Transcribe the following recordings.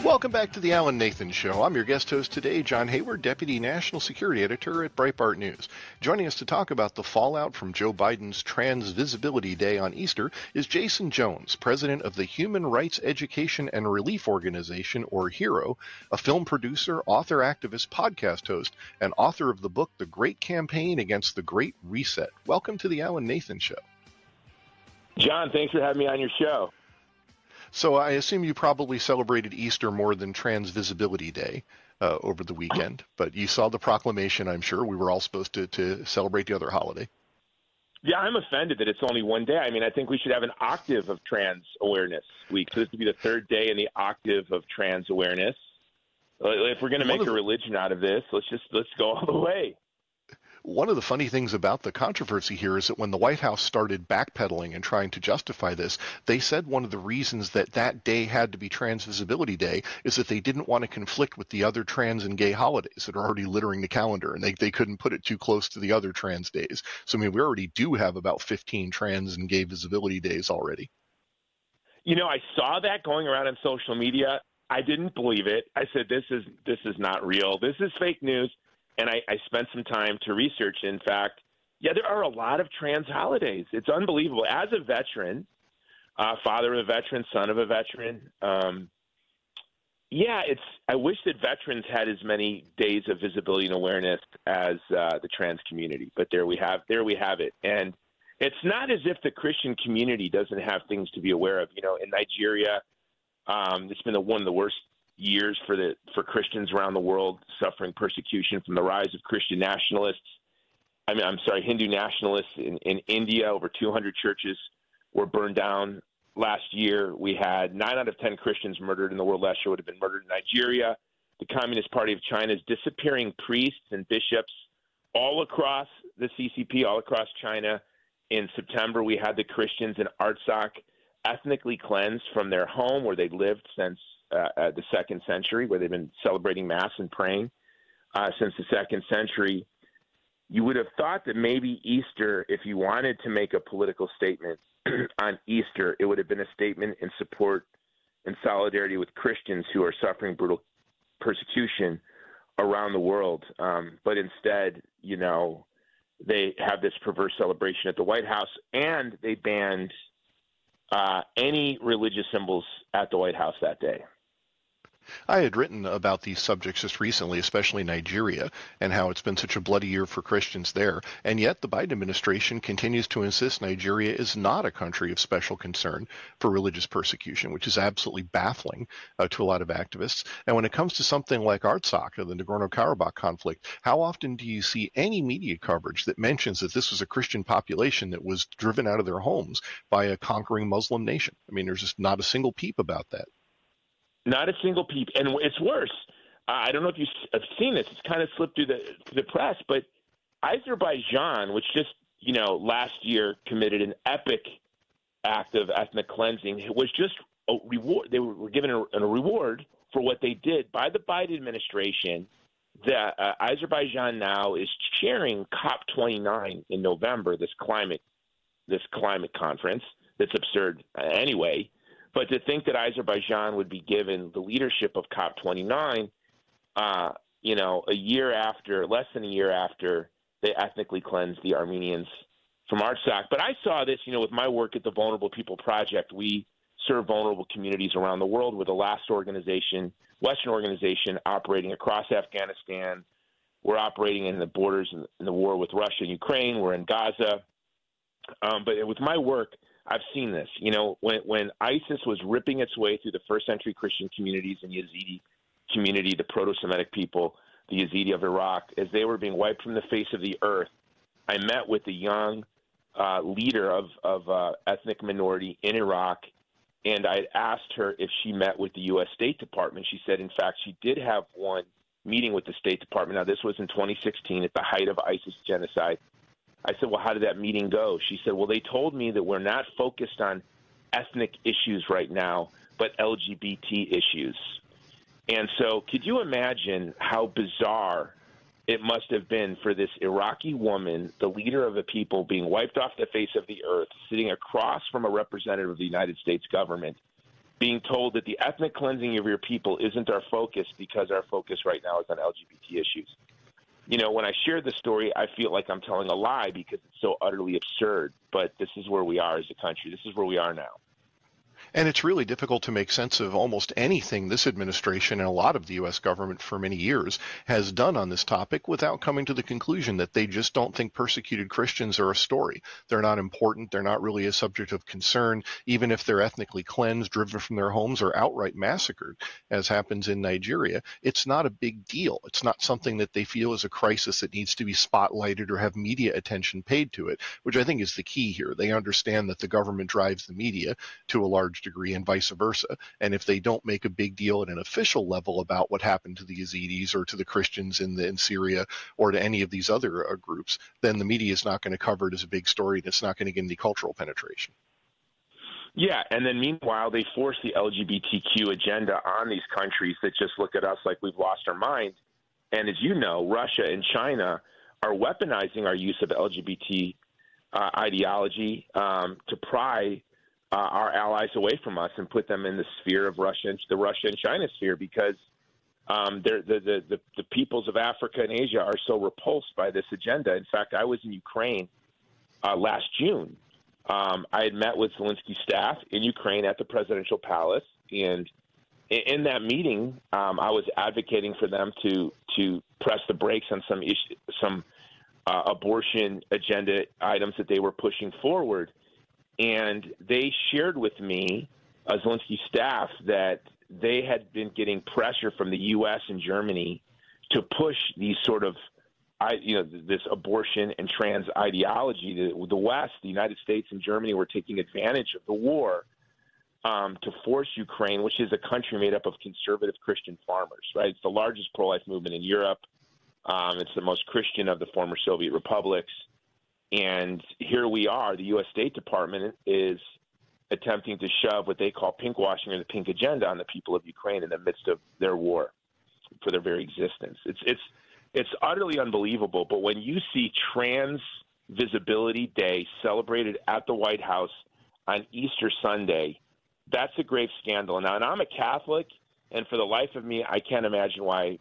Welcome back to the Alan Nathan Show. I'm your guest host today, John Hayward, Deputy National Security Editor at Breitbart News. Joining us to talk about the fallout from Joe Biden's Trans Visibility Day on Easter is Jason Jones, president of the Human Rights Education and Relief Organization, or HERO, a film producer, author, activist, podcast host, and author of the book The Great Campaign Against the Great Reset. Welcome to the Alan Nathan Show. John, thanks for having me on your show. So I assume you probably celebrated Easter more than Trans Visibility Day over the weekend, but you saw the proclamation, I'm sure. We were all supposed to celebrate the other holiday. Yeah, I'm offended that it's only one day. I mean, I think we should have an octave of Trans Awareness Week. So this would be the third day in the octave of trans awareness. If we're going to make a religion out of this, let's go all the way. One of the funny things about the controversy here is that when the White House started backpedaling and trying to justify this, they said one of the reasons that that day had to be Trans Visibility Day is that they didn't want to conflict with the other trans and gay holidays that are already littering the calendar, and they couldn't put it too close to the other trans days. So, I mean, we already do have about 15 trans and gay visibility days already. You know, I saw that going around on social media. I didn't believe it. I said, this is not real. This is fake news. And I spent some time to research. In fact, yeah, there are a lot of trans holidays. It's unbelievable. As a veteran, father of a veteran, son of a veteran, I wish that veterans had as many days of visibility and awareness as the trans community. But there we have it. And it's not as if the Christian community doesn't have things to be aware of. You know, in Nigeria, it's been one of the worst years for Christians around the world, suffering persecution from the rise of Christian nationalists. Hindu nationalists in India. Over 200 churches were burned down last year. We had 9 out of 10 Christians murdered in the world last year would have been murdered in Nigeria. The Communist Party of China is disappearing priests and bishops all across the CCP, all across China. In September, we had the Christians in Artsakh ethnically cleansed from their home where they lived since the 2nd century, where they've been celebrating Mass and praying since the 2nd century. You would have thought that maybe Easter, if you wanted to make a political statement on Easter, it would have been a statement in support and solidarity with Christians who are suffering brutal persecution around the world. But instead, you know, they have this perverse celebration at the White House, and they banned any religious symbols at the White House that day. I had written about these subjects just recently, especially Nigeria, and how it's been such a bloody year for Christians there. And yet the Biden administration continues to insist Nigeria is not a country of special concern for religious persecution, which is absolutely baffling to a lot of activists. And when it comes to something like Artsakh or the Nagorno-Karabakh conflict, how often do you see any media coverage that mentions that this was a Christian population that was driven out of their homes by a conquering Muslim nation? I mean, there's just not a single peep about that. Not a single peep. And it's worse. I don't know if you have seen this. It's kind of slipped through the press, but Azerbaijan, which just, you know, last year committed an epic act of ethnic cleansing, was just a reward. They were given a reward for what they did by the Biden administration. Azerbaijan now is chairing COP29 in November, this climate conference. That's absurd anyway. But to think that Azerbaijan would be given the leadership of COP29, less than a year after they ethnically cleansed the Armenians from Artsakh. But I saw this, you know, with my work at the Vulnerable People Project. We serve vulnerable communities around the world. We're the last Western organization operating across Afghanistan. We're operating in the borders in the war with Russia and Ukraine. We're in Gaza. But with my work, I've seen this. You know, when ISIS was ripping its way through the first-century Christian communities and Yazidi community, the proto-Semitic people, the Yazidi of Iraq, as they were being wiped from the face of the earth, I met with the young leader of ethnic minority in Iraq, and I asked her if she met with the U.S. State Department. She said, in fact, she did have one meeting with the State Department. Now, this was in 2016 at the height of ISIS genocide. I said, well, how did that meeting go? She said, well, they told me that we're not focused on ethnic issues right now, but LGBT issues. And so could you imagine how bizarre it must have been for this Iraqi woman, the leader of a people being wiped off the face of the earth, sitting across from a representative of the United States government, being told that the ethnic cleansing of your people isn't our focus because our focus right now is on LGBT issues. You know, when I share this story, I feel like I'm telling a lie because it's so utterly absurd. But this is where we are as a country. This is where we are now. And it's really difficult to make sense of almost anything this administration and a lot of the U.S. government for many years has done on this topic without coming to the conclusion that they just don't think persecuted Christians are a story. They're not important. They're not really a subject of concern, even if they're ethnically cleansed, driven from their homes, or outright massacred, as happens in Nigeria. It's not a big deal. It's not something that they feel is a crisis that needs to be spotlighted or have media attention paid to it, which I think is the key here. They understand that the government drives the media to a large degree and vice versa. And if they don't make a big deal at an official level about what happened to the Yazidis or to the Christians in Syria or to any of these other groups, then the media is not going to cover it as a big story and it's not going to get any cultural penetration. Yeah, and then meanwhile, they force the LGBTQ agenda on these countries that just look at us like we've lost our mind. And as you know, Russia and China are weaponizing our use of LGBT ideology to pry our allies away from us and put them in the sphere of the Russia and China sphere, because the peoples of Africa and Asia are so repulsed by this agenda. In fact, I was in Ukraine last June. I had met with Zelensky's staff in Ukraine at the presidential palace, and in that meeting, I was advocating for them to press the brakes on some abortion agenda items that they were pushing forward. And they shared with me, Zelensky's staff, that they had been getting pressure from the U.S. and Germany to push these sort of, this abortion and trans ideology. The West, the United States and Germany, were taking advantage of the war to force Ukraine, which is a country made up of conservative Christian farmers, right? It's the largest pro-life movement in Europe. It's the most Christian of the former Soviet republics. And here we are, the U.S. State Department is attempting to shove what they call pinkwashing or the pink agenda on the people of Ukraine in the midst of their war for their very existence. It's utterly unbelievable. But when you see Trans Visibility Day celebrated at the White House on Easter Sunday, that's a grave scandal. Now, and I'm a Catholic, and for the life of me, I can't imagine why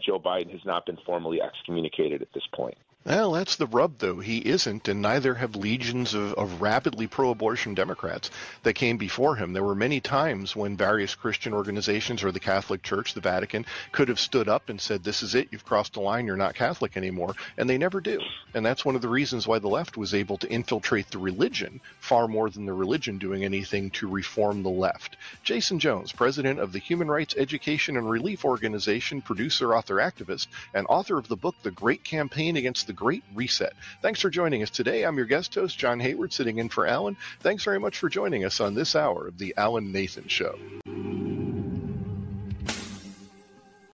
Joe Biden has not been formally excommunicated at this point. Well, that's the rub, though. He isn't, and neither have legions of rapidly pro-abortion Democrats that came before him. There were many times when various Christian organizations or the Catholic Church, the Vatican, could have stood up and said, this is it, you've crossed the line, you're not Catholic anymore, and they never do. And that's one of the reasons why the left was able to infiltrate the religion far more than the religion doing anything to reform the left. Jason Jones, president of the Human Rights Education and Relief Organization, producer, author, activist, and author of the book The Great Campaign Against the Great Reset. Thanks for joining us today. I'm your guest host, John Hayward, sitting in for Alan. Thanks very much for joining us on this hour of the Alan Nathan Show.